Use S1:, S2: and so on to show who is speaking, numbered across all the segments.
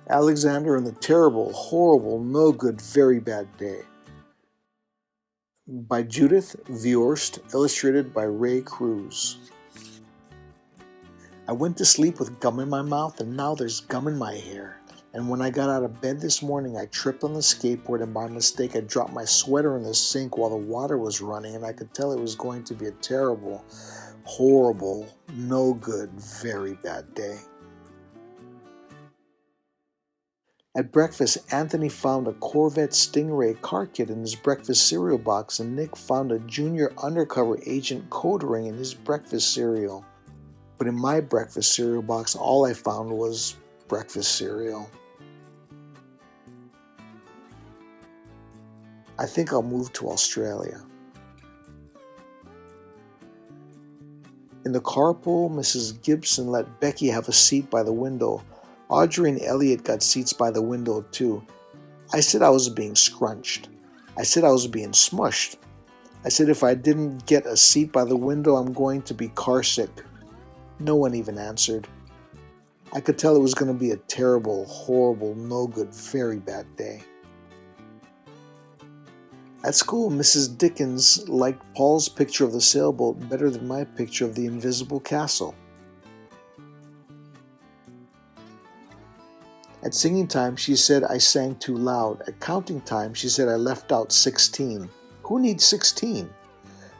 S1: Alexander and the Terrible, Horrible, No Good, Very Bad Day. By Judith, Viorst, illustrated by Ray Cruz. I went to sleep with gum in my mouth, and now there's gum in my hair. And when I got out of bed this morning, I tripped on the skateboard, and by mistake I dropped my sweater in the sink while the water was running, and I could tell it was going to be a terrible, horrible, no good, very bad day. At breakfast, Anthony found a Corvette Stingray car kit in his breakfast cereal box, and Nick found a junior undercover agent code ring in his breakfast cereal. But in my breakfast cereal box, all I found was breakfast cereal. I think I'll move to Australia. In the carpool, Mrs. Gibson let Becky have a seat by the window. Audrey and Elliot got seats by the window too. I said I was being scrunched. I said I was being smushed. I said if I didn't get a seat by the window, I'm going to be carsick. No one even answered. I could tell it was going to be a terrible, horrible, no good, very bad day. At school, Mrs. Dickens liked Paul's picture of the sailboat better than my picture of the invisible castle. At singing time, she said I sang too loud. At counting time, she said I left out 16. Who needs 16?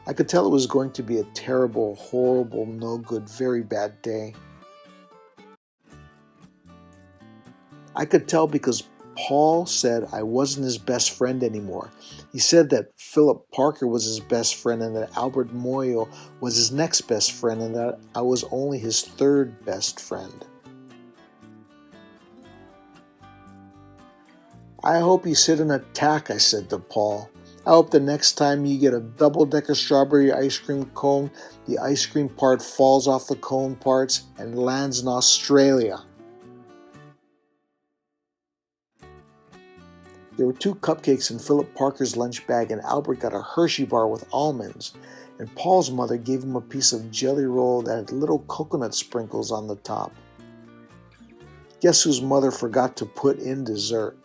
S1: I could tell it was going to be a terrible, horrible, no good, very bad day. I could tell because Paul said I wasn't his best friend anymore. He said that Philip Parker was his best friend and that Albert Moyo was his next best friend and that I was only his third best friend. I hope you sit in a tack, I said to Paul. I hope the next time you get a double-decker strawberry ice cream cone, the ice cream part falls off the cone parts and lands in Australia. There were 2 cupcakes in Philip Parker's lunch bag, and Albert got a Hershey bar with almonds, and Paul's mother gave him a piece of jelly roll that had little coconut sprinkles on the top. Guess whose mother forgot to put in dessert?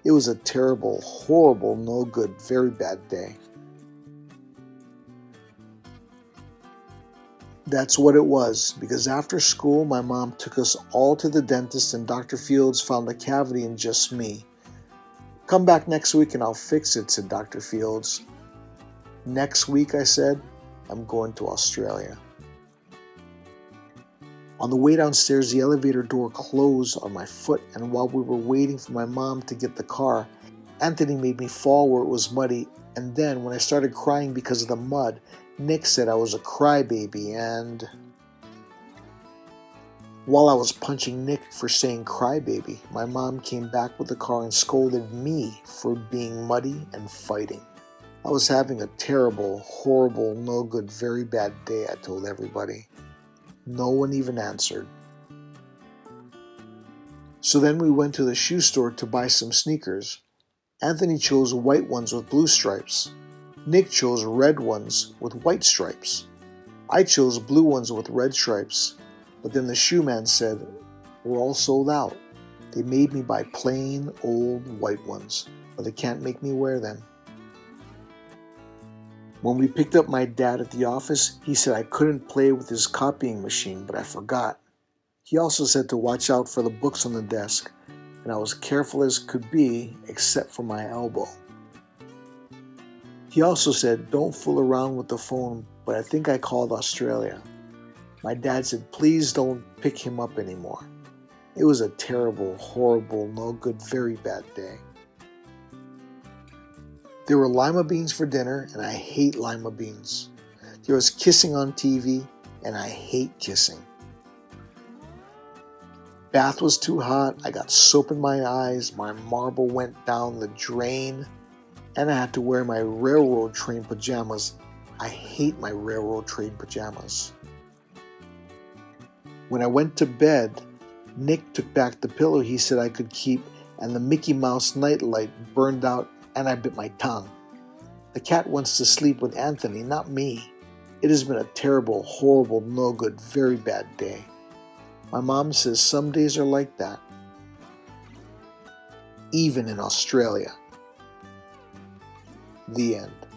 S1: It was a terrible, horrible, no good, very bad day. That's what it was, because after school, my mom took us all to the dentist and Dr. Fields found a cavity in just me. Come back next week and I'll fix it, said Dr. Fields. Next week, I said, I'm going to Australia. On the way downstairs, the elevator door closed on my foot, and while we were waiting for my mom to get the car, Anthony made me fall where it was muddy, and then, when I started crying because of the mud, Nick said I was a crybaby, and while I was punching Nick for saying crybaby, my mom came back with the car and scolded me for being muddy and fighting. I was having a terrible, horrible, no good, very bad day, I told everybody. No one even answered. So then we went to the shoe store to buy some sneakers. Anthony chose white ones with blue stripes. Nick chose red ones with white stripes. I chose blue ones with red stripes. But then the shoe man said, we're all sold out. They made me buy plain, old, white ones, but they can't make me wear them. When we picked up my dad at the office, he said I couldn't play with his copying machine, but I forgot. He also said to watch out for the books on the desk, and I was careful as could be, except for my elbow. He also said, don't fool around with the phone, but I think I called Australia. My dad said, please don't pick him up anymore. It was a terrible, horrible, no good, very bad day. There were lima beans for dinner, and I hate lima beans. There was kissing on TV, and I hate kissing. Bath was too hot, I got soap in my eyes, my marble went down the drain, and I had to wear my railroad train pajamas. I hate my railroad train pajamas. When I went to bed, Nick took back the pillow he said I could keep, and the Mickey Mouse nightlight burned out, and I bit my tongue. The cat wants to sleep with Anthony, not me. It has been a terrible, horrible, no good, very bad day. My mom says some days are like that, even in Australia. The end.